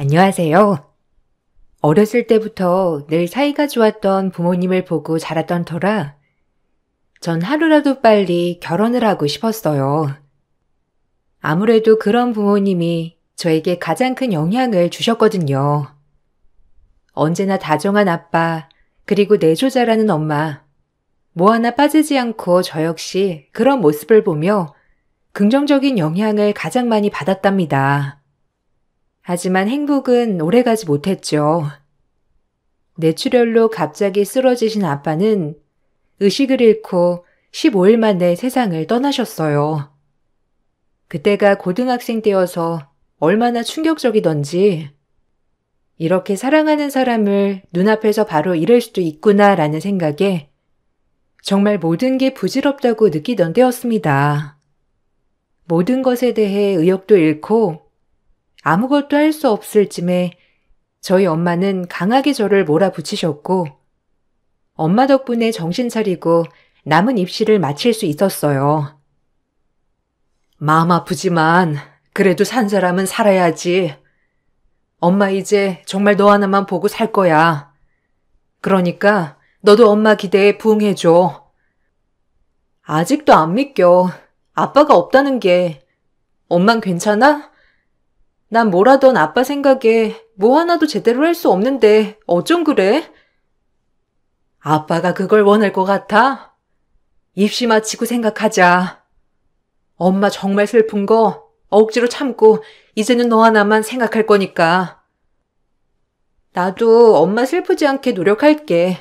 안녕하세요. 어렸을 때부터 늘 사이가 좋았던 부모님을 보고 자랐던 터라 전 하루라도 빨리 결혼을 하고 싶었어요. 아무래도 그런 부모님이 저에게 가장 큰 영향을 주셨거든요. 언제나 다정한 아빠, 그리고 내조자라는 엄마, 뭐 하나 빠지지 않고 저 역시 그런 모습을 보며 긍정적인 영향을 가장 많이 받았답니다. 하지만 행복은 오래가지 못했죠. 뇌출혈로 갑자기 쓰러지신 아빠는 의식을 잃고 15일 만에 세상을 떠나셨어요. 그때가 고등학생 때여서 얼마나 충격적이던지 이렇게 사랑하는 사람을 눈앞에서 바로 잃을 수도 있구나라는 생각에 정말 모든 게 부질없다고 느끼던 때였습니다. 모든 것에 대해 의욕도 잃고 아무것도 할 수 없을 쯤에 저희 엄마는 강하게 저를 몰아붙이셨고 엄마 덕분에 정신 차리고 남은 입시를 마칠 수 있었어요. 마음 아프지만 그래도 산 사람은 살아야지. 엄마 이제 정말 너 하나만 보고 살 거야. 그러니까 너도 엄마 기대에 부응해줘. 아직도 안 믿겨. 아빠가 없다는 게. 엄만 괜찮아? 난 뭘 하던 아빠 생각에 뭐 하나도 제대로 할 수 없는데 어쩜 그래? 아빠가 그걸 원할 것 같아? 입시 마치고 생각하자. 엄마 정말 슬픈 거 억지로 참고 이제는 너 하나만 생각할 거니까. 나도 엄마 슬프지 않게 노력할게.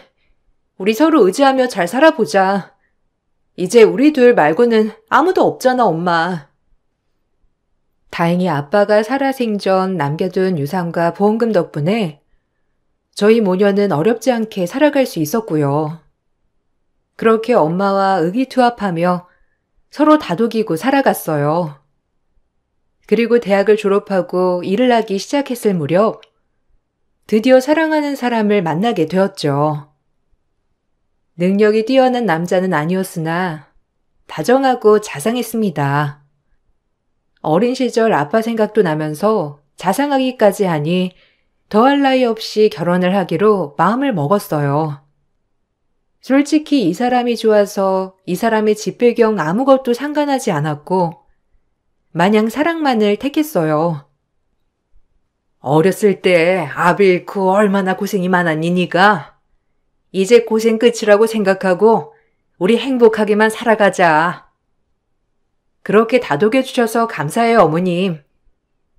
우리 서로 의지하며 잘 살아보자. 이제 우리 둘 말고는 아무도 없잖아, 엄마. 다행히 아빠가 살아생전 남겨둔 유산과 보험금 덕분에 저희 모녀는 어렵지 않게 살아갈 수 있었고요. 그렇게 엄마와 의기투합하며 서로 다독이고 살아갔어요. 그리고 대학을 졸업하고 일을 하기 시작했을 무렵 드디어 사랑하는 사람을 만나게 되었죠. 능력이 뛰어난 남자는 아니었으나 다정하고 자상했습니다. 어린 시절 아빠 생각도 나면서 자상하기까지 하니 더할 나위 없이 결혼을 하기로 마음을 먹었어요. 솔직히 이 사람이 좋아서 이 사람의 집 배경 아무것도 상관하지 않았고 마냥 사랑만을 택했어요. 어렸을 때 아비 잃고 얼마나 고생이 많았니 니가? 이제 고생 끝이라고 생각하고 우리 행복하게만 살아가자. 그렇게 다독여 주셔서 감사해요, 어머님.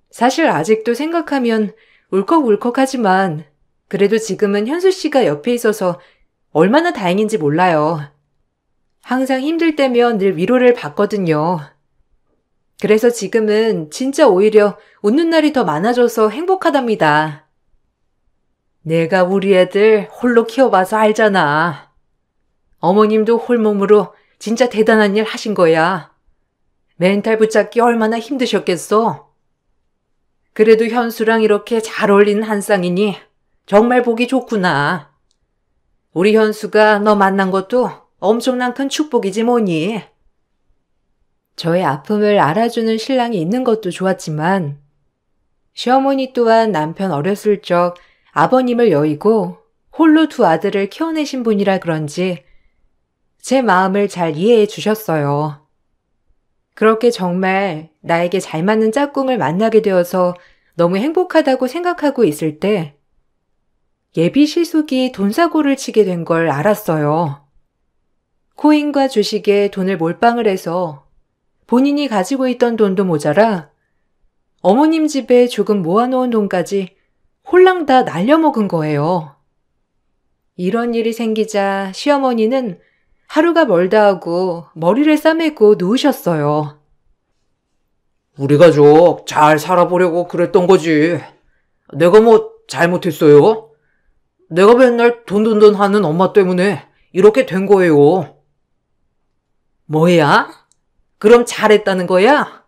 사실 아직도 생각하면 울컥울컥하지만 그래도 지금은 현수 씨가 옆에 있어서 얼마나 다행인지 몰라요. 항상 힘들 때면 늘 위로를 받거든요. 그래서 지금은 진짜 오히려 웃는 날이 더 많아져서 행복하답니다. 내가 우리 애들 홀로 키워봐서 알잖아. 어머님도 홀몸으로 진짜 대단한 일 하신 거야. 멘탈 붙잡기 얼마나 힘드셨겠어? 그래도 현수랑 이렇게 잘 어울리는 한 쌍이니 정말 보기 좋구나. 우리 현수가 너 만난 것도 엄청난 큰 축복이지 뭐니. 저의 아픔을 알아주는 신랑이 있는 것도 좋았지만 시어머니 또한 남편 어렸을 적 아버님을 여의고 홀로 두 아들을 키워내신 분이라 그런지 제 마음을 잘 이해해 주셨어요. 그렇게 정말 나에게 잘 맞는 짝꿍을 만나게 되어서 너무 행복하다고 생각하고 있을 때 예비 실속이 돈 사고를 치게 된 걸 알았어요. 코인과 주식에 돈을 몰빵을 해서 본인이 가지고 있던 돈도 모자라 어머님 집에 조금 모아놓은 돈까지 홀랑 다 날려먹은 거예요. 이런 일이 생기자 시어머니는 하루가 멀다 하고 머리를 싸매고 누우셨어요. 우리 가족 잘 살아보려고 그랬던 거지. 내가 뭐 잘못했어요? 내가 맨날 돈돈돈 하는 엄마 때문에 이렇게 된 거예요. 뭐야? 그럼 잘했다는 거야?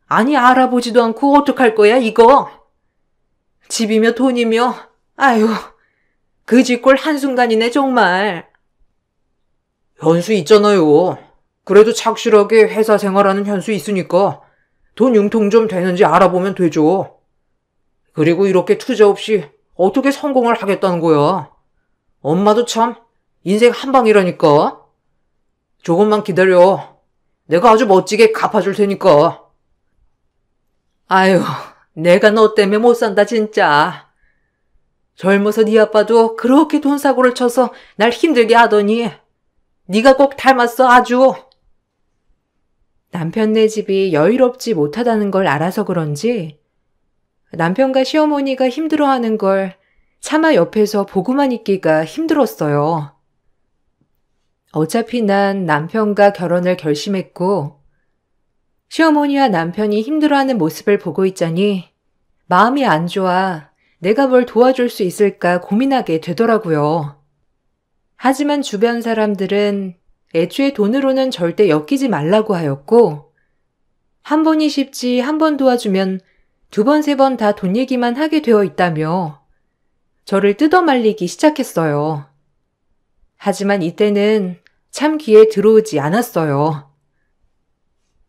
아니 알아보지도 않고 어떡할 거야 이거? 집이며 돈이며 아유 그 쥐꼴 한순간이네 정말. 현수 있잖아요. 그래도 착실하게 회사 생활하는 현수 있으니까 돈 융통 좀 되는지 알아보면 되죠. 그리고 이렇게 투자 없이 어떻게 성공을 하겠다는 거야? 엄마도 참 인생 한 방이라니까. 조금만 기다려. 내가 아주 멋지게 갚아줄 테니까. 아유, 내가 너 때문에 못 산다 진짜. 젊어서 네 아빠도 그렇게 돈 사고를 쳐서 날 힘들게 하더니 네가 꼭 닮았어 아주. 남편네 집이 여유롭지 못하다는 걸 알아서 그런지 남편과 시어머니가 힘들어하는 걸 차마 옆에서 보고만 있기가 힘들었어요. 어차피 난 남편과 결혼을 결심했고 시어머니와 남편이 힘들어하는 모습을 보고 있자니 마음이 안 좋아 내가 뭘 도와줄 수 있을까 고민하게 되더라고요. 하지만 주변 사람들은 애초에 돈으로는 절대 엮이지 말라고 하였고 한 번이 쉽지 한 번 도와주면 두 번, 세 번 다 돈 얘기만 하게 되어 있다며 저를 뜯어말리기 시작했어요. 하지만 이때는 참 귀에 들어오지 않았어요.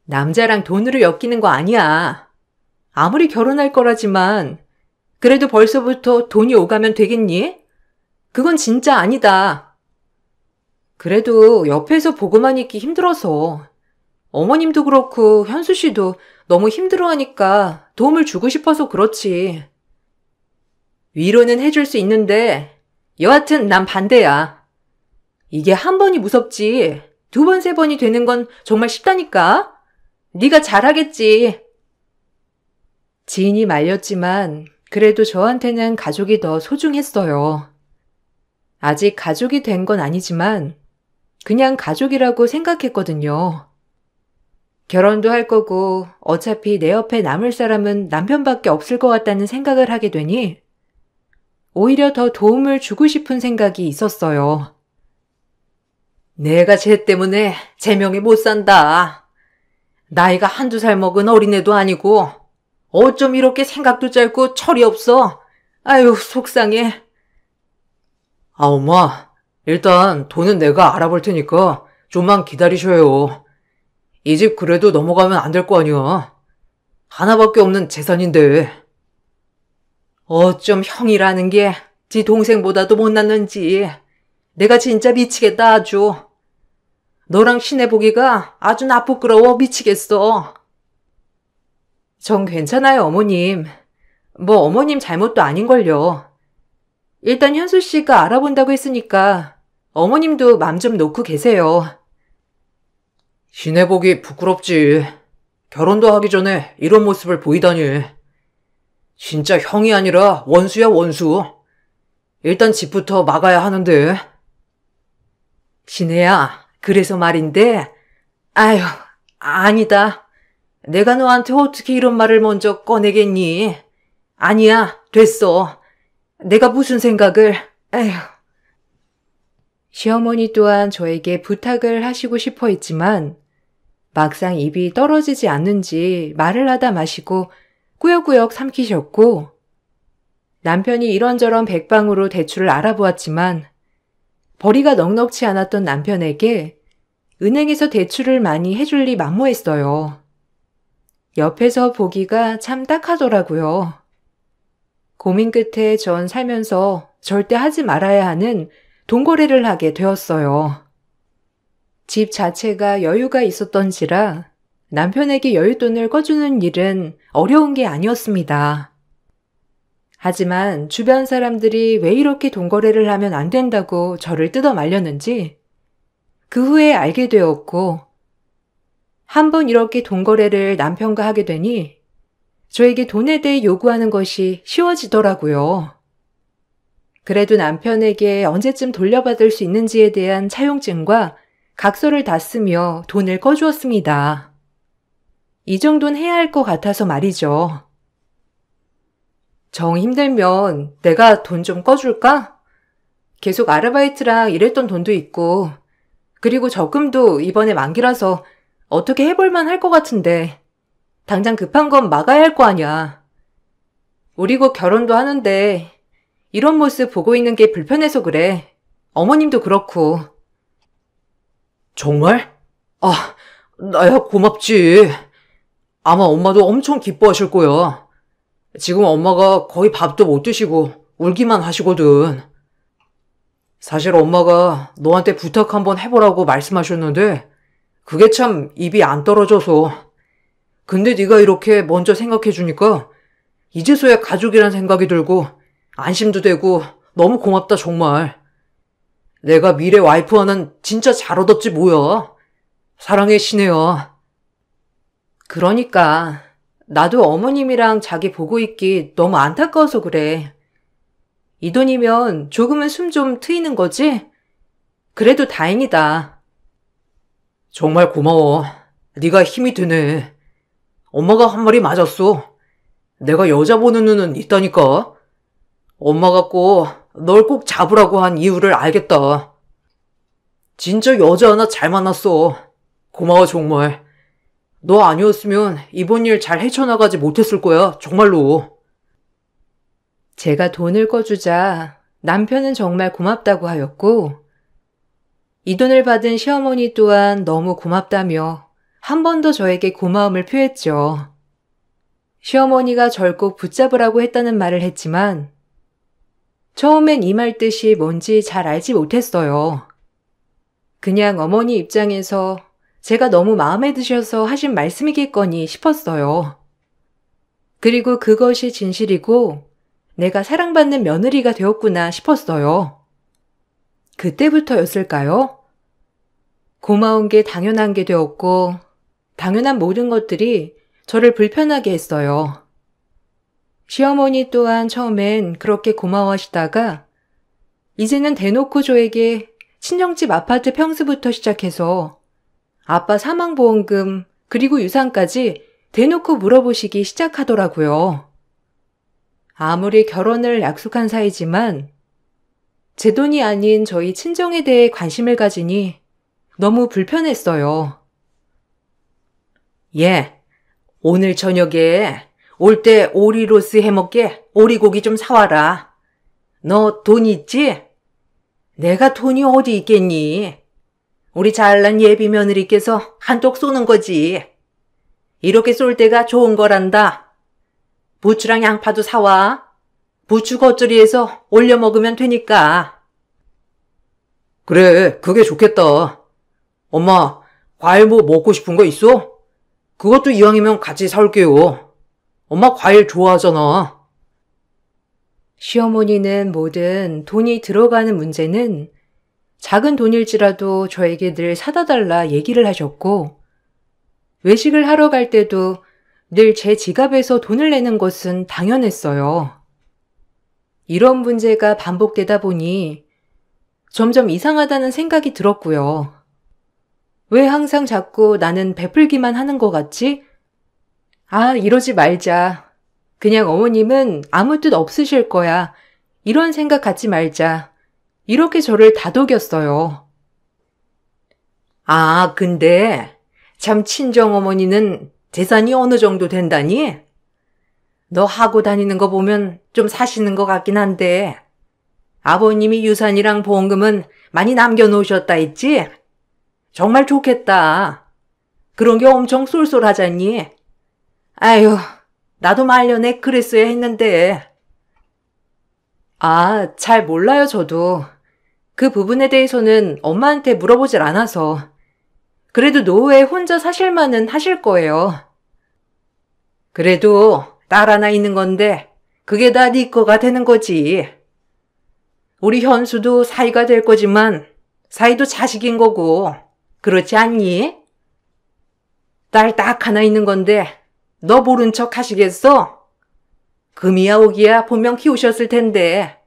남자랑 돈으로 엮이는 거 아니야. 아무리 결혼할 거라지만 그래도 벌써부터 돈이 오가면 되겠니? 그건 진짜 아니다. 그래도 옆에서 보고만 있기 힘들어서 어머님도 그렇고 현수 씨도 너무 힘들어하니까 도움을 주고 싶어서 그렇지. 위로는 해줄 수 있는데 여하튼 난 반대야. 이게 한 번이 무섭지 두 번, 세 번이 되는 건 정말 쉽다니까. 네가 잘하겠지. 지인이 말렸지만 그래도 저한테는 가족이 더 소중했어요. 아직 가족이 된 건 아니지만 그냥 가족이라고 생각했거든요. 결혼도 할 거고 어차피 내 옆에 남을 사람은 남편밖에 없을 것 같다는 생각을 하게 되니 오히려 더 도움을 주고 싶은 생각이 있었어요. 내가 쟤 때문에 제명에 못 산다. 나이가 한두 살 먹은 어린애도 아니고 어쩜 이렇게 생각도 짧고 철이 없어. 아유 속상해. 아 엄마, 일단 돈은 내가 알아볼 테니까 좀만 기다리셔요. 이 집 그래도 넘어가면 안 될 거 아니야. 하나밖에 없는 재산인데. 어쩜 형이라는 게 지 동생보다도 못났는지. 내가 진짜 미치겠다 아주. 너랑 시내 보기가 아주 나 부끄러워 미치겠어. 전 괜찮아요 어머님. 뭐 어머님 잘못도 아닌걸요. 일단 현수 씨가 알아본다고 했으니까 어머님도 맘 좀 놓고 계세요. 시내 보기 부끄럽지. 결혼도 하기 전에 이런 모습을 보이다니. 진짜 형이 아니라 원수야 원수. 일단 집부터 막아야 하는데. 신혜야, 그래서 말인데, 아휴, 아니다. 내가 너한테 어떻게 이런 말을 먼저 꺼내겠니? 아니야, 됐어. 내가 무슨 생각을, 에휴. 시어머니 또한 저에게 부탁을 하시고 싶어 했지만, 막상 입이 떨어지지 않는지 말을 하다 마시고 꾸역꾸역 삼키셨고, 남편이 이런저런 백방으로 대출을 알아보았지만, 벌이가 넉넉치 않았던 남편에게 은행에서 대출을 많이 해줄리 만무했어요. 옆에서 보기가 참 딱하더라고요. 고민 끝에 전 살면서 절대 하지 말아야 하는 돈거래를 하게 되었어요. 집 자체가 여유가 있었던지라 남편에게 여윳돈을 꺼주는 일은 어려운 게 아니었습니다. 하지만 주변 사람들이 왜 이렇게 돈거래를 하면 안 된다고 저를 뜯어 말렸는지 그 후에 알게 되었고 한번 이렇게 돈거래를 남편과 하게 되니 저에게 돈에 대해 요구하는 것이 쉬워지더라고요. 그래도 남편에게 언제쯤 돌려받을 수 있는지에 대한 차용증과 각서를 다 쓰며 돈을 꺼주었습니다. 이 정도는 해야 할 것 같아서 말이죠. 정 힘들면 내가 돈 좀 꺼줄까? 계속 아르바이트랑 일했던 돈도 있고 그리고 적금도 이번에 만기라서 어떻게 해볼만 할 것 같은데 당장 급한 건 막아야 할 거 아니야. 우리 곧 결혼도 하는데 이런 모습 보고 있는 게 불편해서 그래. 어머님도 그렇고. 정말? 아, 나야 고맙지. 아마 엄마도 엄청 기뻐하실 거야. 지금 엄마가 거의 밥도 못 드시고 울기만 하시거든. 사실 엄마가 너한테 부탁 한번 해보라고 말씀하셨는데 그게 참 입이 안 떨어져서. 근데 네가 이렇게 먼저 생각해주니까 이제서야 가족이란 생각이 들고 안심도 되고 너무 고맙다 정말. 내가 미래 와이프와는 진짜 잘 얻었지 뭐야. 사랑해 신혜야. 그러니까 나도 어머님이랑 자기 보고 있기 너무 안타까워서 그래. 이 돈이면 조금은 숨 좀 트이는 거지? 그래도 다행이다. 정말 고마워. 네가 힘이 되네. 엄마가 한 말이 맞았어. 내가 여자 보는 눈은 있다니까. 엄마가 꼭 널 꼭 잡으라고 한 이유를 알겠다. 진짜 여자 하나 잘 만났어. 고마워 정말. 너 아니었으면 이번 일 잘 헤쳐나가지 못했을 거야. 정말로. 제가 돈을 꺼주자 남편은 정말 고맙다고 하였고 이 돈을 받은 시어머니 또한 너무 고맙다며 한 번 더 저에게 고마움을 표했죠. 시어머니가 절 꼭 붙잡으라고 했다는 말을 했지만 처음엔 이 말 뜻이 뭔지 잘 알지 못했어요. 그냥 어머니 입장에서 제가 너무 마음에 드셔서 하신 말씀이겠거니 싶었어요. 그리고 그것이 진실이고 내가 사랑받는 며느리가 되었구나 싶었어요. 그때부터였을까요? 고마운 게 당연한 게 되었고 당연한 모든 것들이 저를 불편하게 했어요. 시어머니 또한 처음엔 그렇게 고마워하시다가 이제는 대놓고 저에게 친정집 아파트 평수부터 시작해서 아빠 사망보험금 그리고 유산까지 대놓고 물어보시기 시작하더라고요. 아무리 결혼을 약속한 사이지만 제 돈이 아닌 저희 친정에 대해 관심을 가지니 너무 불편했어요. 예, 오늘 저녁에 올 때 오리로스 해먹게 오리고기 좀 사와라. 너 돈 있지? 내가 돈이 어디 있겠니? 우리 잘난 예비 며느리께서 한턱 쏘는 거지. 이렇게 쏠 때가 좋은 거란다. 부추랑 양파도 사와. 부추 겉절이에서 올려 먹으면 되니까. 그래, 그게 좋겠다. 엄마, 과일 뭐 먹고 싶은 거 있어? 그것도 이왕이면 같이 사올게요. 엄마 과일 좋아하잖아. 시어머니는 뭐든 돈이 들어가는 문제는 작은 돈일지라도 저에게 늘 사다 달라 얘기를 하셨고 외식을 하러 갈 때도 늘 제 지갑에서 돈을 내는 것은 당연했어요. 이런 문제가 반복되다 보니 점점 이상하다는 생각이 들었고요. 왜 항상 자꾸 나는 베풀기만 하는 것 같지? 아, 이러지 말자. 그냥 어머님은 아무 뜻 없으실 거야. 이런 생각 갖지 말자. 이렇게 저를 다독였어요. 아, 근데 참 친정어머니는 재산이 어느 정도 된다니? 너 하고 다니는 거 보면 좀 사시는 것 같긴 한데 아버님이 유산이랑 보험금은 많이 남겨놓으셨다 했지? 정말 좋겠다. 그런 게 엄청 쏠쏠하잖니? 아유, 나도 말년에 그랬어야 했는데. 아, 잘 몰라요, 저도. 그 부분에 대해서는 엄마한테 물어보질 않아서. 그래도 노후에 혼자 사실 만은 하실 거예요. 그래도 딸 하나 있는 건데 그게 다 네 거가 되는 거지. 우리 현수도 사위가 될 거지만 사위도 자식인 거고 그렇지 않니? 딸 딱 하나 있는 건데 너 모른 척 하시겠어? 금이야 오기야 분명 키우셨을 텐데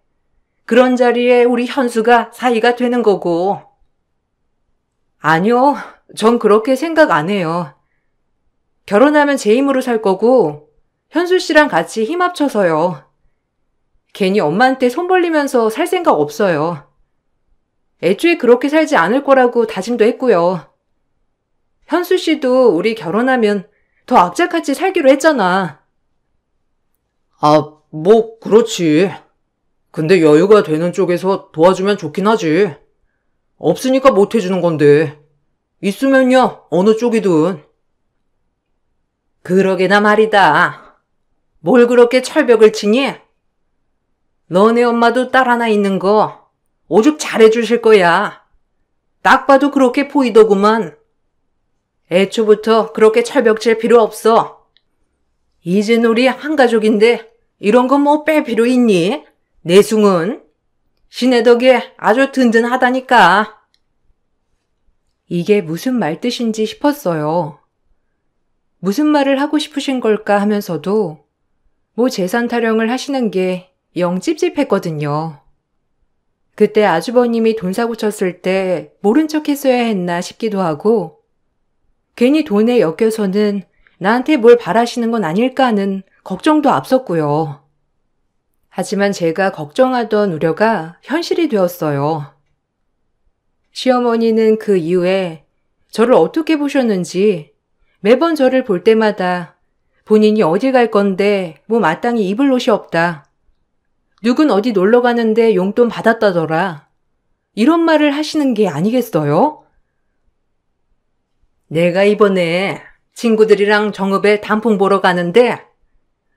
그런 자리에 우리 현수가 사위가 되는 거고. 아니요, 전 그렇게 생각 안 해요. 결혼하면 제 힘으로 살 거고 현수 씨랑 같이 힘 합쳐서요. 괜히 엄마한테 손 벌리면서 살 생각 없어요. 애초에 그렇게 살지 않을 거라고 다짐도 했고요. 현수 씨도 우리 결혼하면 더 악착같이 살기로 했잖아. 아, 뭐 그렇지. 근데 여유가 되는 쪽에서 도와주면 좋긴 하지. 없으니까 못 해주는 건데. 있으면야 어느 쪽이든. 그러게나 말이다. 뭘 그렇게 철벽을 치니? 너네 엄마도 딸 하나 있는 거 오죽 잘해주실 거야. 딱 봐도 그렇게 보이더구만. 애초부터 그렇게 철벽 칠 필요 없어. 이젠 우리 한 가족인데 이런 거 뭐 뺄 필요 있니? 내숭은 신의 덕에 아주 든든하다니까. 이게 무슨 말 뜻인지 싶었어요. 무슨 말을 하고 싶으신 걸까 하면서도 뭐 재산 타령을 하시는 게 영 찝찝했거든요. 그때 아주버님이 돈 사고 쳤을 때 모른 척 했어야 했나 싶기도 하고 괜히 돈에 엮여서는 나한테 뭘 바라시는 건 아닐까 하는 걱정도 앞섰고요. 하지만 제가 걱정하던 우려가 현실이 되었어요. 시어머니는 그 이후에 저를 어떻게 보셨는지 매번 저를 볼 때마다 본인이 어디 갈 건데 뭐 마땅히 입을 옷이 없다. 누군 어디 놀러 가는데 용돈 받았다더라. 이런 말을 하시는 게 아니겠어요? 내가 이번에 친구들이랑 정읍에 단풍 보러 가는데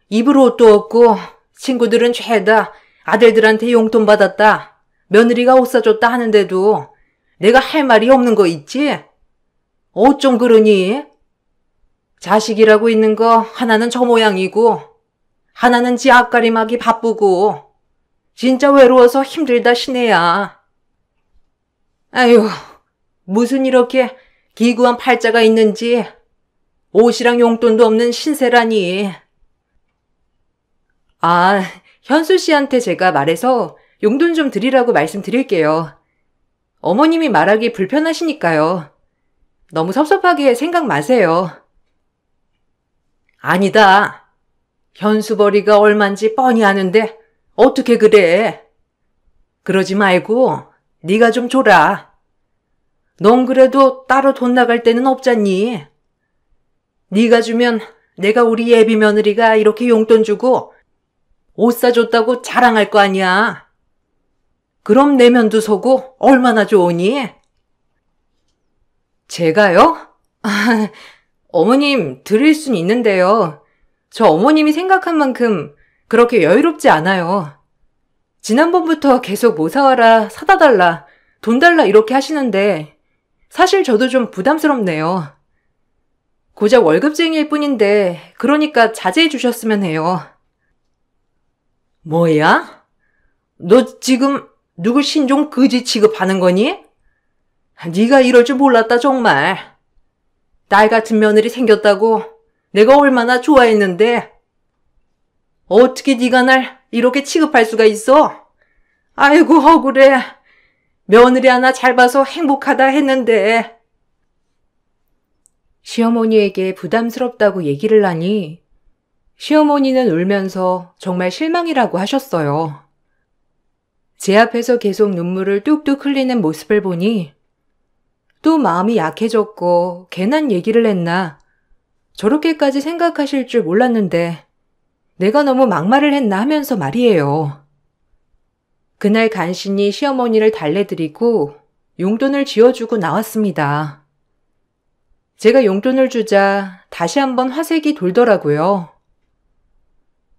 입을 옷도 없고 친구들은 죄다 아들들한테 용돈 받았다. 며느리가 옷 사줬다 하는데도 내가 할 말이 없는 거 있지? 어쩜 그러니? 자식이라고 있는 거 하나는 저 모양이고 하나는 지 앞가림하기 바쁘고 진짜 외로워서 힘들다 시내야. 아유, 무슨 이렇게 기구한 팔자가 있는지 옷이랑 용돈도 없는 신세라니. 아, 현수 씨한테 제가 말해서 용돈 좀 드리라고 말씀드릴게요. 어머님이 말하기 불편하시니까요. 너무 섭섭하게 생각 마세요. 아니다. 현수벌이가 얼만지 뻔히 아는데 어떻게 그래? 그러지 말고 네가 좀 줘라. 넌 그래도 따로 돈 나갈 데는 없잖니. 네가 주면 내가 우리 예비 며느리가 이렇게 용돈 주고 옷 사줬다고 자랑할 거 아니야. 그럼 내면도 서고 얼마나 좋으니? 제가요? 어머님 드릴 순 있는데요. 저 어머님이 생각한 만큼 그렇게 여유롭지 않아요. 지난번부터 계속 뭐 사와라, 사다 달라, 돈 달라 이렇게 하시는데 사실 저도 좀 부담스럽네요. 고작 월급쟁이일 뿐인데 그러니까 자제해 주셨으면 해요. 뭐야? 너 지금 누구 신종 거지 취급하는 거니? 네가 이럴 줄 몰랐다 정말. 딸 같은 며느리 생겼다고 내가 얼마나 좋아했는데 어떻게 네가 날 이렇게 취급할 수가 있어? 아이고 억울해. 며느리 하나 잘 봐서 행복하다 했는데. 시어머니에게 부담스럽다고 얘기를 하니 시어머니는 울면서 정말 실망이라고 하셨어요. 제 앞에서 계속 눈물을 뚝뚝 흘리는 모습을 보니 또 마음이 약해졌고 괜한 얘기를 했나 저렇게까지 생각하실 줄 몰랐는데 내가 너무 막말을 했나 하면서 말이에요. 그날 간신히 시어머니를 달래드리고 용돈을 쥐어주고 나왔습니다. 제가 용돈을 주자 다시 한번 화색이 돌더라고요.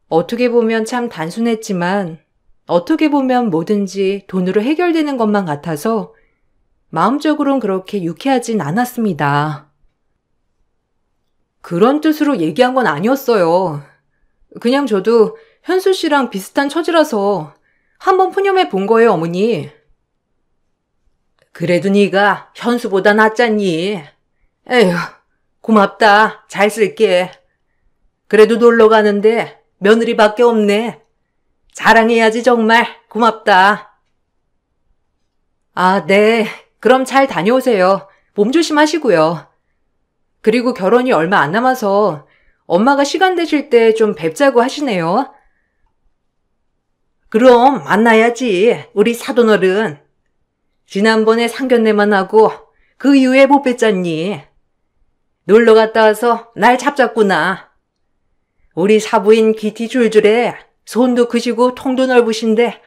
어떻게 보면 참 단순했지만 어떻게 보면 뭐든지 돈으로 해결되는 것만 같아서 마음적으론 그렇게 유쾌하진 않았습니다. 그런 뜻으로 얘기한 건 아니었어요. 그냥 저도 현수 씨랑 비슷한 처지라서 한번 푸념해 본 거예요, 어머니. 그래도 네가 현수보다 낫잖니. 에휴, 고맙다. 잘 쓸게. 그래도 놀러 가는데 며느리밖에 없네. 자랑해야지 정말. 고맙다. 아, 네. 그럼 잘 다녀오세요. 몸 조심하시고요. 그리고 결혼이 얼마 안 남아서 엄마가 시간 되실 때 좀 뵙자고 하시네요. 그럼 만나야지, 우리 사돈어른. 지난번에 상견례만 하고 그 이후에 못 뵀잖니. 놀러 갔다 와서 날 잡잡구나. 우리 사부인 기티 줄줄에 손도 크시고 통도 넓으신데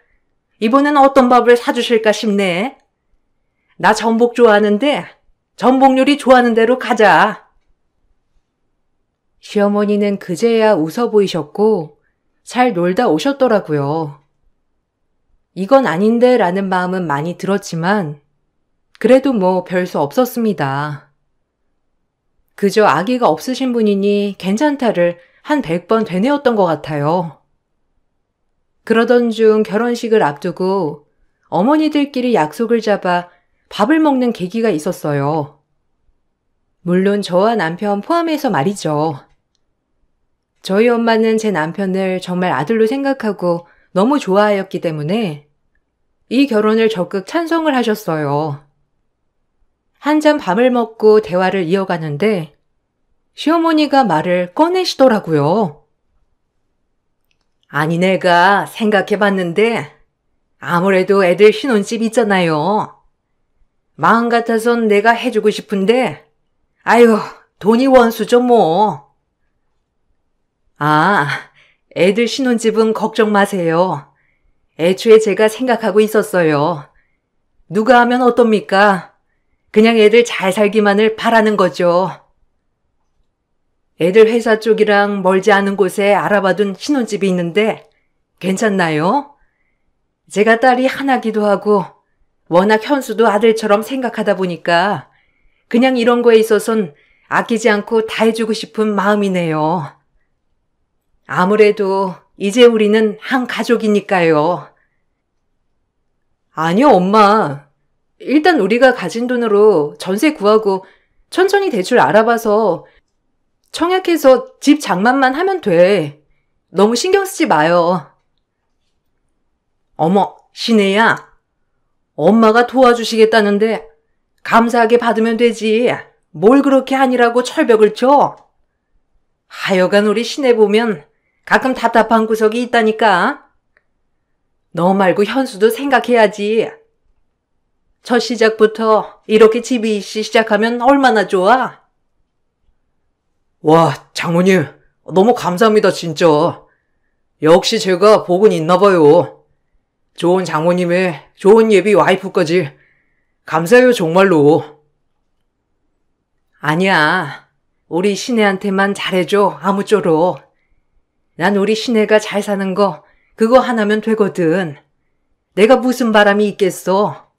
이번엔 어떤 밥을 사주실까 싶네. 나 전복 좋아하는데 전복 요리 좋아하는 대로 가자. 시어머니는 그제야 웃어 보이셨고 잘 놀다 오셨더라고요. 이건 아닌데 라는 마음은 많이 들었지만 그래도 뭐 별 수 없었습니다. 그저 아기가 없으신 분이니 괜찮다를 한 100번 되뇌었던 것 같아요. 그러던 중 결혼식을 앞두고 어머니들끼리 약속을 잡아 밥을 먹는 계기가 있었어요. 물론 저와 남편 포함해서 말이죠. 저희 엄마는 제 남편을 정말 아들로 생각하고 너무 좋아하였기 때문에 이 결혼을 적극 찬성을 하셨어요. 한잔 밥을 먹고 대화를 이어가는데 시어머니가 말을 꺼내시더라고요. 아니, 내가 생각해봤는데 아무래도 애들 신혼집 있잖아요. 마음 같아선 내가 해주고 싶은데 아유, 돈이 원수죠 뭐. 아, 애들 신혼집은 걱정 마세요. 애초에 제가 생각하고 있었어요. 누가 하면 어떻습니까? 그냥 애들 잘 살기만을 바라는 거죠. 애들 회사 쪽이랑 멀지 않은 곳에 알아봐둔 신혼집이 있는데 괜찮나요? 제가 딸이 하나기도 하고 워낙 현수도 아들처럼 생각하다 보니까 그냥 이런 거에 있어선 아끼지 않고 다 해주고 싶은 마음이네요. 아무래도 이제 우리는 한 가족이니까요. 아니요, 엄마. 일단 우리가 가진 돈으로 전세 구하고 천천히 대출 알아봐서 청약해서 집 장만만 하면 돼. 너무 신경 쓰지 마요. 어머, 신혜야. 엄마가 도와주시겠다는데 감사하게 받으면 되지. 뭘 그렇게 아니라고 철벽을 쳐? 하여간 우리 신혜 보면 가끔 답답한 구석이 있다니까. 너 말고 현수도 생각해야지. 첫 시작부터 이렇게 집이 있기 시작하면 얼마나 좋아? 와, 장모님, 너무 감사합니다, 진짜. 역시 제가 복은 있나 봐요. 좋은 장모님의 좋은 예비 와이프까지. 감사해요, 정말로. 아니야. 우리 신혜한테만 잘해줘, 아무쪼록. 난 우리 신혜가 잘 사는 거 그거 하나면 되거든. 내가 무슨 바람이 있겠어.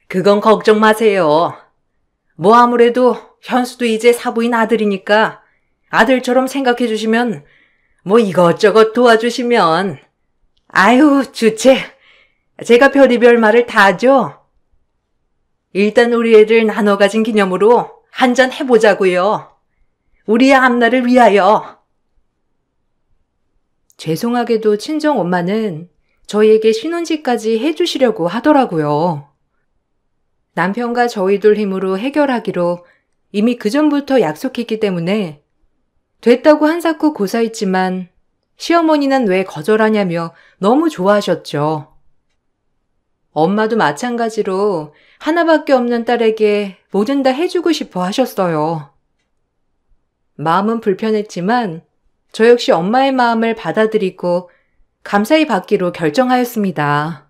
그건 걱정 마세요. 뭐 아무래도 현수도 이제 사부인 아들이니까 아들처럼 생각해 주시면 뭐 이것저것 도와주시면 아유 주체. 제가 별의별 말을 다 하죠. 일단 우리 애들 나눠 가진 기념으로 한잔 해보자고요. 우리의 앞날을 위하여. 죄송하게도 친정 엄마는 저희에게 신혼집까지 해주시려고 하더라고요. 남편과 저희들 힘으로 해결하기로 이미 그전부터 약속했기 때문에 됐다고 한사코 고사했지만 시어머니는 왜 거절하냐며 너무 좋아하셨죠. 엄마도 마찬가지로 하나밖에 없는 딸에게 뭐든 다 해주고 싶어 하셨어요. 마음은 불편했지만 저 역시 엄마의 마음을 받아들이고 감사히 받기로 결정하였습니다.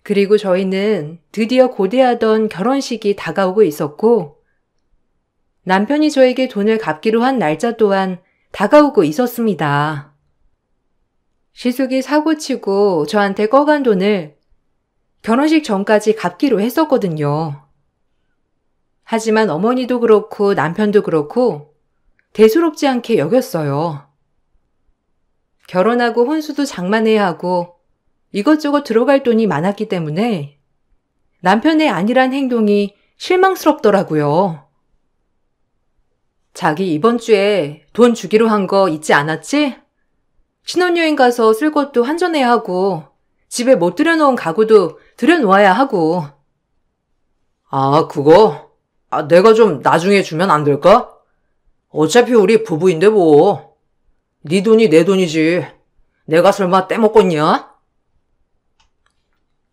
그리고 저희는 드디어 고대하던 결혼식이 다가오고 있었고 남편이 저에게 돈을 갚기로 한 날짜 또한 다가오고 있었습니다. 시숙이 사고치고 저한테 꺼간 돈을 결혼식 전까지 갚기로 했었거든요. 하지만 어머니도 그렇고 남편도 그렇고 대수롭지 않게 여겼어요. 결혼하고 혼수도 장만해야 하고 이것저것 들어갈 돈이 많았기 때문에 남편의 안일한 행동이 실망스럽더라고요. 자기 이번 주에 돈 주기로 한 거 잊지 않았지? 신혼여행 가서 쓸 것도 한전해야 하고 집에 못 들여놓은 가구도 들여놓아야 하고. 아, 그거? 내가 좀 나중에 주면 안 될까? 어차피 우리 부부인데 뭐. 네 돈이 내 돈이지. 내가 설마 떼먹겠냐?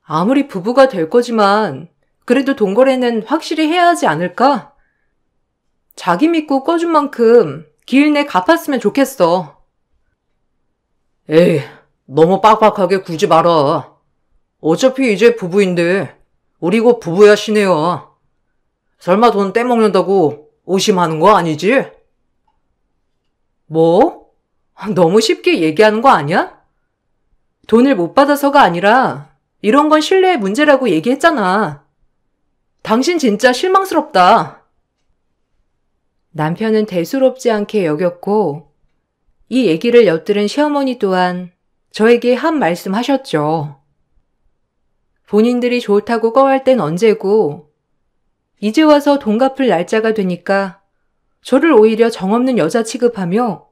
아무리 부부가 될 거지만 그래도 돈 거래는 확실히 해야 하지 않을까? 자기 믿고 꺼준 만큼 기일 내 갚았으면 좋겠어. 에이, 너무 빡빡하게 굴지 마라. 어차피 이제 부부인데 우리 곧 부부야, 시네요. 설마 돈 떼먹는다고 오심하는 거 아니지? 뭐? 너무 쉽게 얘기하는 거 아니야? 돈을 못 받아서가 아니라 이런 건 신뢰의 문제라고 얘기했잖아. 당신 진짜 실망스럽다. 남편은 대수롭지 않게 여겼고 이 얘기를 엿들은 시어머니 또한 저에게 한 말씀 하셨죠. 본인들이 좋다고 꺼할 땐 언제고 이제 와서 돈 갚을 날짜가 되니까 저를 오히려 정없는 여자 취급하며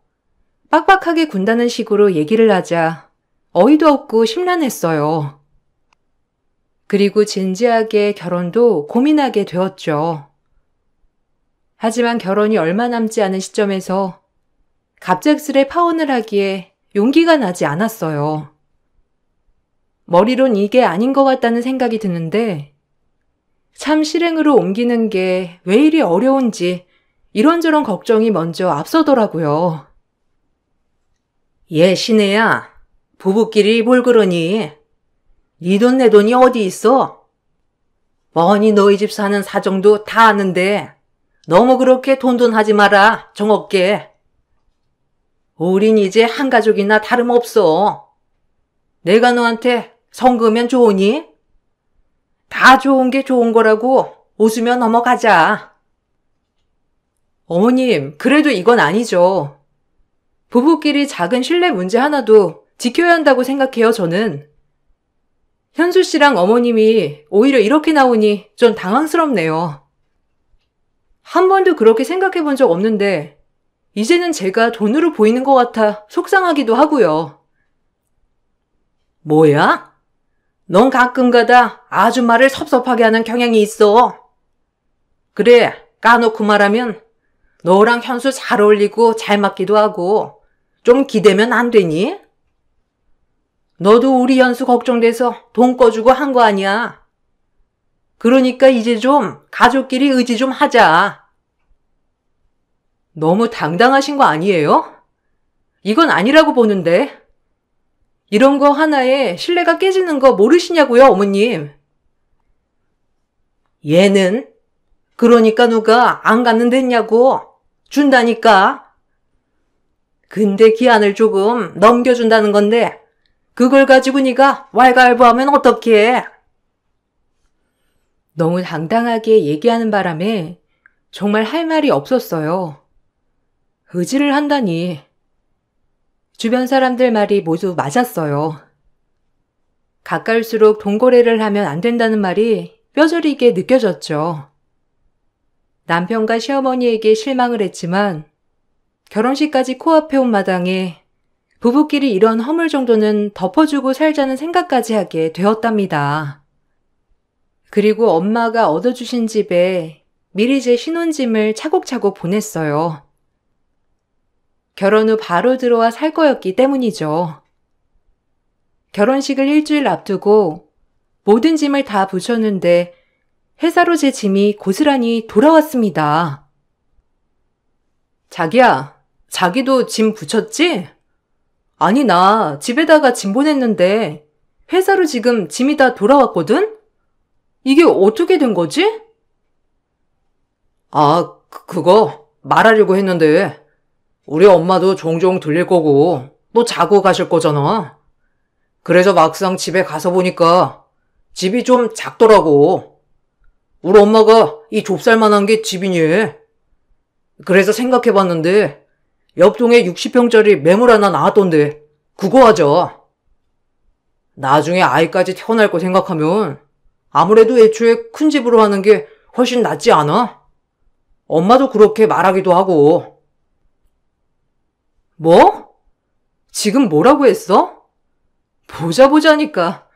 빡빡하게 군다는 식으로 얘기를 하자 어이도 없고 심란했어요. 그리고 진지하게 결혼도 고민하게 되었죠. 하지만 결혼이 얼마 남지 않은 시점에서 갑작스레 파혼을 하기에 용기가 나지 않았어요. 머리론 이게 아닌 것 같다는 생각이 드는데 참 실행으로 옮기는 게 왜 이리 어려운지 이런저런 걱정이 먼저 앞서더라고요. 얘 시내야, 부부끼리 뭘 그러니? 네 돈 내 돈이 어디 있어? 뻔히 너희 집 사는 사정도 다 아는데 너무 그렇게 돈돈하지 마라, 정없게. 우린 이제 한 가족이나 다름없어. 내가 너한테 성금면 좋으니? 다 좋은 게 좋은 거라고 웃으며 넘어가자. 어머님, 그래도 이건 아니죠. 부부끼리 작은 신뢰 문제 하나도 지켜야 한다고 생각해요, 저는. 현수 씨랑 어머님이 오히려 이렇게 나오니 좀 당황스럽네요. 한 번도 그렇게 생각해 본 적 없는데 이제는 제가 돈으로 보이는 것 같아 속상하기도 하고요. 뭐야? 넌 가끔가다 아줌마를 섭섭하게 하는 경향이 있어. 그래, 까놓고 말하면 너랑 현수 잘 어울리고 잘 맞기도 하고 좀 기대면 안 되니? 너도 우리 현수 걱정돼서 돈 꺼주고 한 거 아니야. 그러니까 이제 좀 가족끼리 의지 좀 하자. 너무 당당하신 거 아니에요? 이건 아니라고 보는데. 이런 거 하나에 신뢰가 깨지는 거 모르시냐고요, 어머님. 얘는? 그러니까 누가 안 갖는댔냐고. 준다니까. 근데 기한을 조금 넘겨준다는 건데 그걸 가지고 네가 왈가왈부하면 어떡해. 너무 당당하게 얘기하는 바람에 정말 할 말이 없었어요. 의지를 한다니. 주변 사람들 말이 모두 맞았어요. 가까울수록 돈거래를 하면 안 된다는 말이 뼈저리게 느껴졌죠. 남편과 시어머니에게 실망을 했지만 결혼식까지 코앞에 온 마당에 부부끼리 이런 허물 정도는 덮어주고 살자는 생각까지 하게 되었답니다. 그리고 엄마가 얻어주신 집에 미리 제 신혼짐을 차곡차곡 보냈어요. 결혼 후 바로 들어와 살 거였기 때문이죠. 결혼식을 일주일 앞두고 모든 짐을 다 붙였는데 회사로 제 짐이 고스란히 돌아왔습니다. 자기야, 자기도 짐 붙였지? 아니, 나 집에다가 짐 보냈는데 회사로 지금 짐이 다 돌아왔거든? 이게 어떻게 된 거지? 아, 그거 말하려고 했는데 우리 엄마도 종종 들릴 거고 또 자고 가실 거잖아. 그래서 막상 집에 가서 보니까 집이 좀 작더라고. 우리 엄마가 이 좁쌀만한 게 집이니. 그래서 생각해봤는데 옆동에 60평짜리 매물 하나 나왔던데 그거 하자. 나중에 아이까지 태어날 거 생각하면 아무래도 애초에 큰 집으로 하는 게 훨씬 낫지 않아? 엄마도 그렇게 말하기도 하고. 뭐? 지금 뭐라고 했어? 보자니까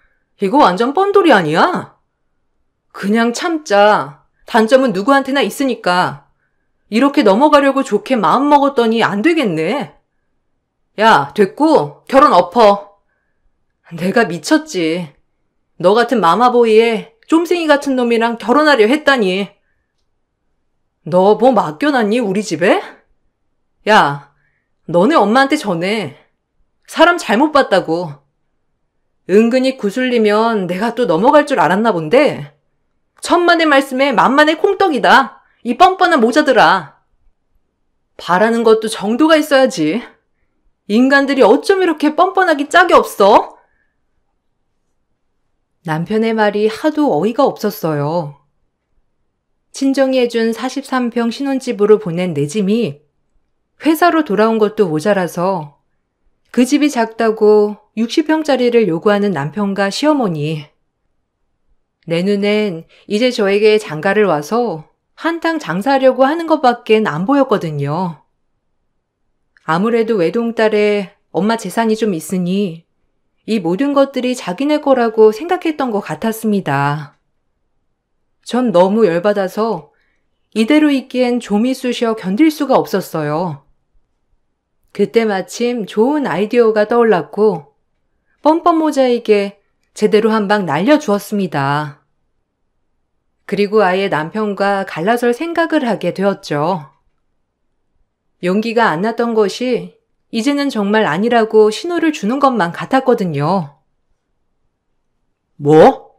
이거 완전 뻔돌이 아니야? 그냥 참자. 단점은 누구한테나 있으니까. 이렇게 넘어가려고 좋게 마음먹었더니 안 되겠네. 야, 됐고 결혼 엎어. 내가 미쳤지. 너 같은 마마보이에 쫌생이 같은 놈이랑 결혼하려 했다니. 너 뭐 맡겨놨니 우리 집에? 야, 너네 엄마한테 전해. 사람 잘못 봤다고. 은근히 구슬리면 내가 또 넘어갈 줄 알았나 본데 천만의 말씀에 만만의 콩떡이다. 이 뻔뻔한 모자들아. 바라는 것도 정도가 있어야지. 인간들이 어쩜 이렇게 뻔뻔하기 짝이 없어? 남편의 말이 하도 어이가 없었어요. 친정이 해준 43평 신혼집으로 보낸 내 짐이 회사로 돌아온 것도 모자라서 그 집이 작다고 60평짜리를 요구하는 남편과 시어머니. 내 눈엔 이제 저에게 장가를 와서 한탕 장사하려고 하는 것밖엔 안 보였거든요. 아무래도 외동딸에 엄마 재산이 좀 있으니 이 모든 것들이 자기네 거라고 생각했던 것 같았습니다. 전 너무 열받아서 이대로 있기엔 좀이 쑤셔 견딜 수가 없었어요. 그때 마침 좋은 아이디어가 떠올랐고 뻔뻔 모자에게 제대로 한 방 날려주었습니다. 그리고 아예 남편과 갈라설 생각을 하게 되었죠. 용기가 안 났던 것이 이제는 정말 아니라고 신호를 주는 것만 같았거든요. 뭐?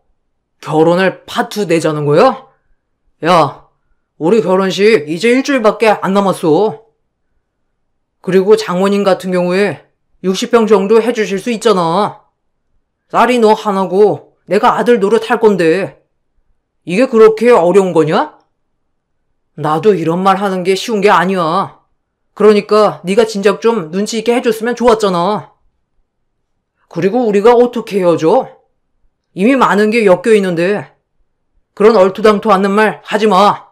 결혼을 파투 내자는 거야? 야, 우리 결혼식 이제 일주일밖에 안 남았어. 그리고 장모님 같은 경우에 60평 정도 해주실 수 있잖아. 딸이 너 하나고 내가 아들 노릇할 건데 이게 그렇게 어려운 거냐? 나도 이런 말 하는 게 쉬운 게 아니야. 그러니까 네가 진작 좀 눈치 있게 해줬으면 좋았잖아. 그리고 우리가 어떻게 헤어져? 이미 많은 게 엮여 있는데 그런 얼토당토 않는 말 하지 마.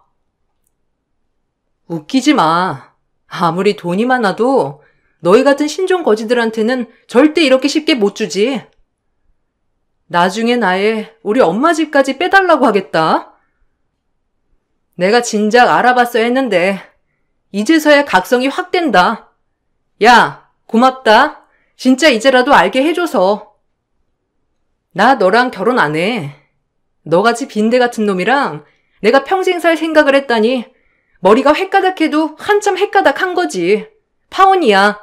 웃기지 마. 아무리 돈이 많아도 너희 같은 신종 거지들한테는 절대 이렇게 쉽게 못 주지. 나중엔 아예 우리 엄마 집까지 빼달라고 하겠다. 내가 진작 알아봤어야 했는데 이제서야 각성이 확 된다. 야, 고맙다. 진짜 이제라도 알게 해줘서. 나 너랑 결혼 안 해. 너같이 빈대 같은 놈이랑 내가 평생 살 생각을 했다니 머리가 헷가닥해도 한참 헷가닥한 거지. 파혼이야.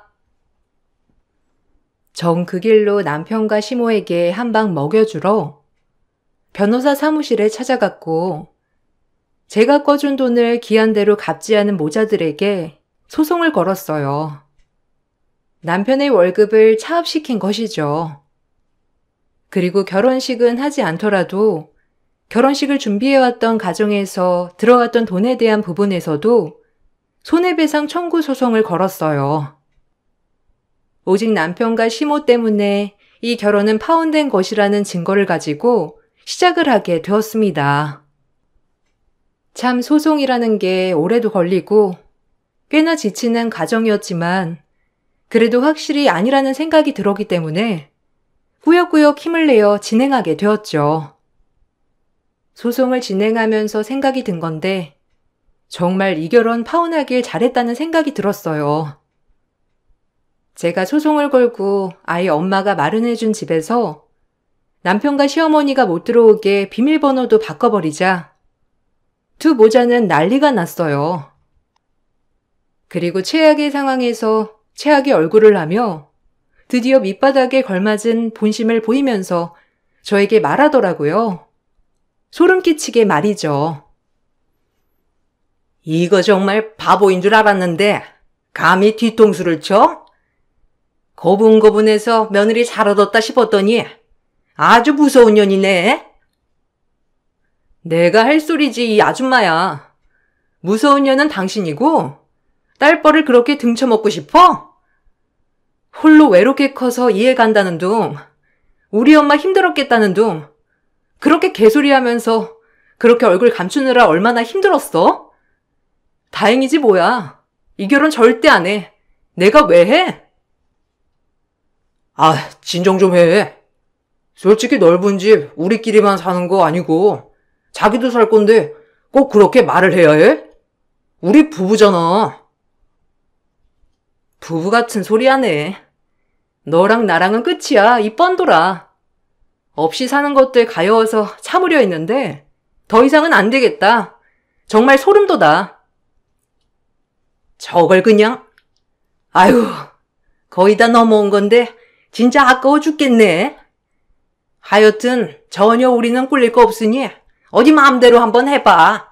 전 그 길로 남편과 시모에게 한 방 먹여주러 변호사 사무실에 찾아갔고 제가 꿔준 돈을 기한대로 갚지 않은 모자들에게 소송을 걸었어요. 남편의 월급을 차압시킨 것이죠. 그리고 결혼식은 하지 않더라도 결혼식을 준비해왔던 가정에서 들어갔던 돈에 대한 부분에서도 손해배상 청구 소송을 걸었어요. 오직 남편과 시모 때문에 이 결혼은 파혼된 것이라는 증거를 가지고 시작을 하게 되었습니다. 참 소송이라는 게 오래도 걸리고 꽤나 지치는 과정이었지만 그래도 확실히 아니라는 생각이 들었기 때문에 꾸역꾸역 힘을 내어 진행하게 되었죠. 소송을 진행하면서 생각이 든 건데 정말 이 결혼 파혼하길 잘했다는 생각이 들었어요. 제가 소송을 걸고 아이 엄마가 마련해준 집에서 남편과 시어머니가 못 들어오게 비밀번호도 바꿔버리자 두 모자는 난리가 났어요. 그리고 최악의 상황에서 최악의 얼굴을 하며 드디어 밑바닥에 걸맞은 본심을 보이면서 저에게 말하더라고요. 소름 끼치게 말이죠. 이거 정말 바보인 줄 알았는데 감히 뒤통수를 쳐? 고분고분해서 며느리 잘 얻었다 싶었더니 아주 무서운 년이네. 내가 할 소리지 이 아줌마야. 무서운 년은 당신이고 딸뻘을 그렇게 등쳐먹고 싶어? 홀로 외롭게 커서 이해 간다는 둥, 우리 엄마 힘들었겠다는 둥, 그렇게 개소리하면서 그렇게 얼굴 감추느라 얼마나 힘들었어? 다행이지 뭐야. 이 결혼 절대 안 해. 내가 왜 해? 아, 진정 좀 해. 솔직히 넓은 집 우리끼리만 사는 거 아니고 자기도 살 건데 꼭 그렇게 말을 해야 해? 우리 부부잖아. 부부 같은 소리 하네. 너랑 나랑은 끝이야, 이 뻔돌아. 없이 사는 것들 가여워서 참으려 했는데 더 이상은 안 되겠다. 정말 소름 돋아. 저걸 그냥? 아유, 거의 다 넘어온 건데 진짜 아까워 죽겠네. 하여튼 전혀 우리는 꿀릴 거 없으니 어디 마음대로 한번 해봐.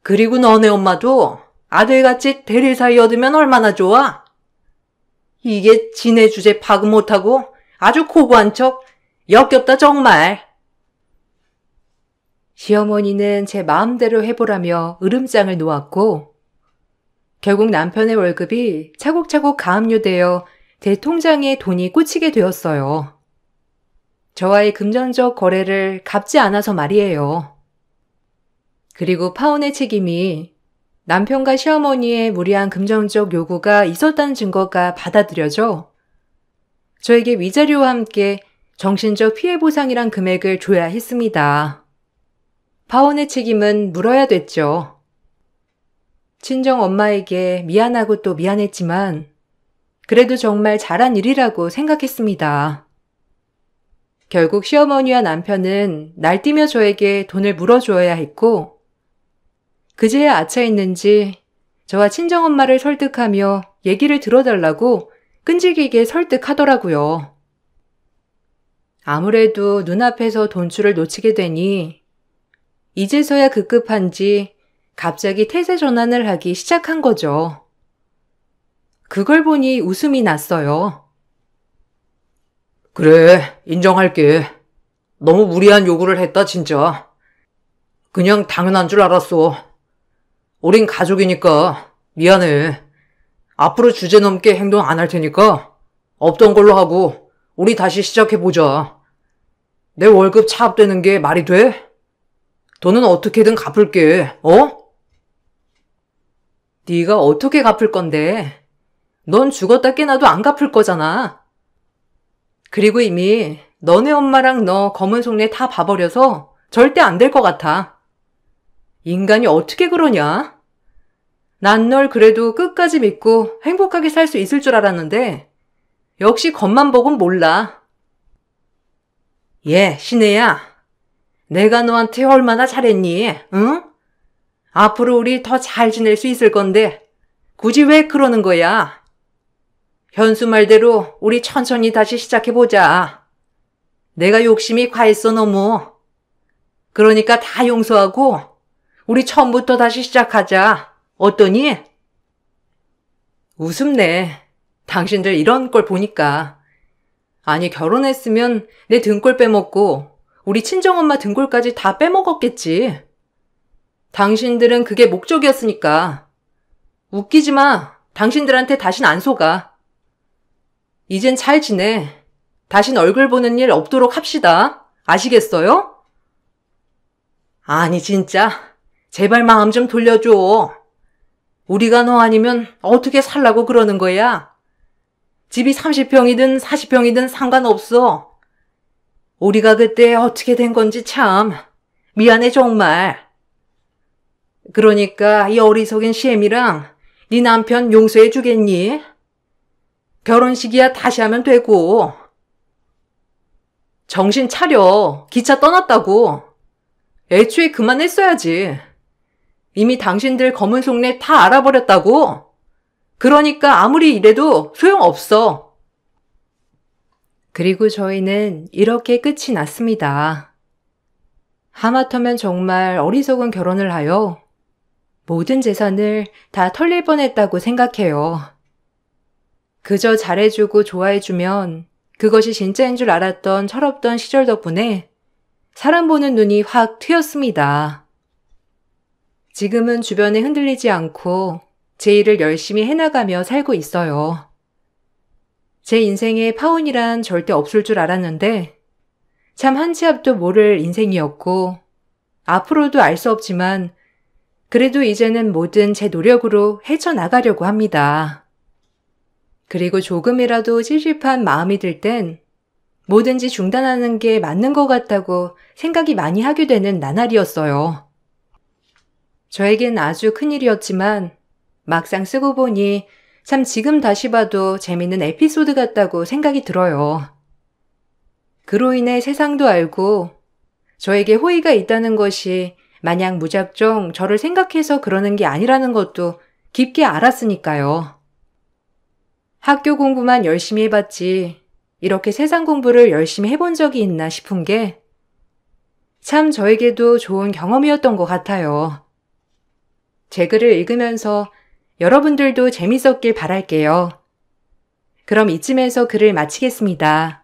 그리고 너네 엄마도 아들같이 대릴 사이 얻으면 얼마나 좋아? 이게 지네 주제 파악 못하고 아주 고고한 척 역겹다 정말. 시어머니는 제 마음대로 해보라며 으름장을 놓았고 결국 남편의 월급이 차곡차곡 가압류되어 제 통장에 돈이 꽂히게 되었어요. 저와의 금전적 거래를 갚지 않아서 말이에요. 그리고 파혼의 책임이 남편과 시어머니의 무리한 금전적 요구가 있었다는 증거가 받아들여져 저에게 위자료와 함께 정신적 피해보상이란 금액을 줘야 했습니다. 파혼의 책임은 물어야 됐죠. 친정 엄마에게 미안하고 또 미안했지만 그래도 정말 잘한 일이라고 생각했습니다. 결국 시어머니와 남편은 날뛰며 저에게 돈을 물어주어야 했고 그제야 아차했는지 저와 친정엄마를 설득하며 얘기를 들어달라고 끈질기게 설득하더라고요. 아무래도 눈앞에서 돈줄을 놓치게 되니 이제서야 급급한지 갑자기 태세 전환을 하기 시작한 거죠. 그걸 보니 웃음이 났어요. 그래, 인정할게. 너무 무리한 요구를 했다 진짜. 그냥 당연한 줄 알았어. 우린 가족이니까 미안해. 앞으로 주제 넘게 행동 안 할 테니까 없던 걸로 하고 우리 다시 시작해보자. 내 월급 차압되는 게 말이 돼? 돈은 어떻게든 갚을게, 어? 네가 어떻게 갚을 건데? 넌 죽었다 깨나도 안 갚을 거잖아. 그리고 이미 너네 엄마랑 너 검은 속내 다 봐버려서 절대 안 될 것 같아. 인간이 어떻게 그러냐? 난 널 그래도 끝까지 믿고 행복하게 살 수 있을 줄 알았는데 역시 겉만 보곤 몰라. 신혜야. 내가 너한테 얼마나 잘했니? 응? 앞으로 우리 더 잘 지낼 수 있을 건데 굳이 왜 그러는 거야? 현수 말대로 우리 천천히 다시 시작해보자. 내가 욕심이 과했어 너무. 그러니까 다 용서하고 우리 처음부터 다시 시작하자. 어떠니? 우습네. 당신들 이런 걸 보니까. 아니 결혼했으면 내 등골 빼먹고 우리 친정엄마 등골까지 다 빼먹었겠지. 당신들은 그게 목적이었으니까. 웃기지 마. 당신들한테 다신 안 속아. 이젠 잘 지내. 다신 얼굴 보는 일 없도록 합시다. 아시겠어요? 아니 진짜 제발 마음 좀 돌려줘. 우리가 너 아니면 어떻게 살라고 그러는 거야? 집이 30평이든 40평이든 상관없어. 우리가 그때 어떻게 된 건지 참 미안해 정말. 그러니까 이 어리석은 시엠이랑 네 남편 용서해 주겠니? 결혼식이야 다시 하면 되고. 정신 차려. 기차 떠났다고. 애초에 그만했어야지. 이미 당신들 검은 속내 다 알아버렸다고. 그러니까 아무리 이래도 소용없어. 그리고 저희는 이렇게 끝이 났습니다. 하마터면 정말 어리석은 결혼을 하여 모든 재산을 다 털릴 뻔했다고 생각해요. 그저 잘해주고 좋아해주면 그것이 진짜인 줄 알았던 철없던 시절 덕분에 사람 보는 눈이 확 트였습니다. 지금은 주변에 흔들리지 않고 제 일을 열심히 해나가며 살고 있어요. 제 인생에 파혼이란 절대 없을 줄 알았는데 참 한 치 앞도 모를 인생이었고 앞으로도 알 수 없지만 그래도 이제는 뭐든 제 노력으로 헤쳐나가려고 합니다. 그리고 조금이라도 찝찝한 마음이 들 땐 뭐든지 중단하는 게 맞는 것 같다고 생각이 많이 하게 되는 나날이었어요. 저에겐 아주 큰일이었지만 막상 쓰고 보니 참 지금 다시 봐도 재밌는 에피소드 같다고 생각이 들어요. 그로 인해 세상도 알고 저에게 호의가 있다는 것이 마냥 무작정 저를 생각해서 그러는 게 아니라는 것도 깊게 알았으니까요. 학교 공부만 열심히 해봤지 이렇게 세상 공부를 열심히 해본 적이 있나 싶은 게 참 저에게도 좋은 경험이었던 것 같아요. 제 글을 읽으면서 여러분들도 재밌었길 바랄게요. 그럼 이쯤에서 글을 마치겠습니다.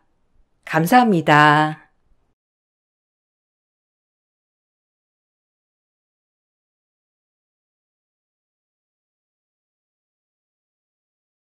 감사합니다.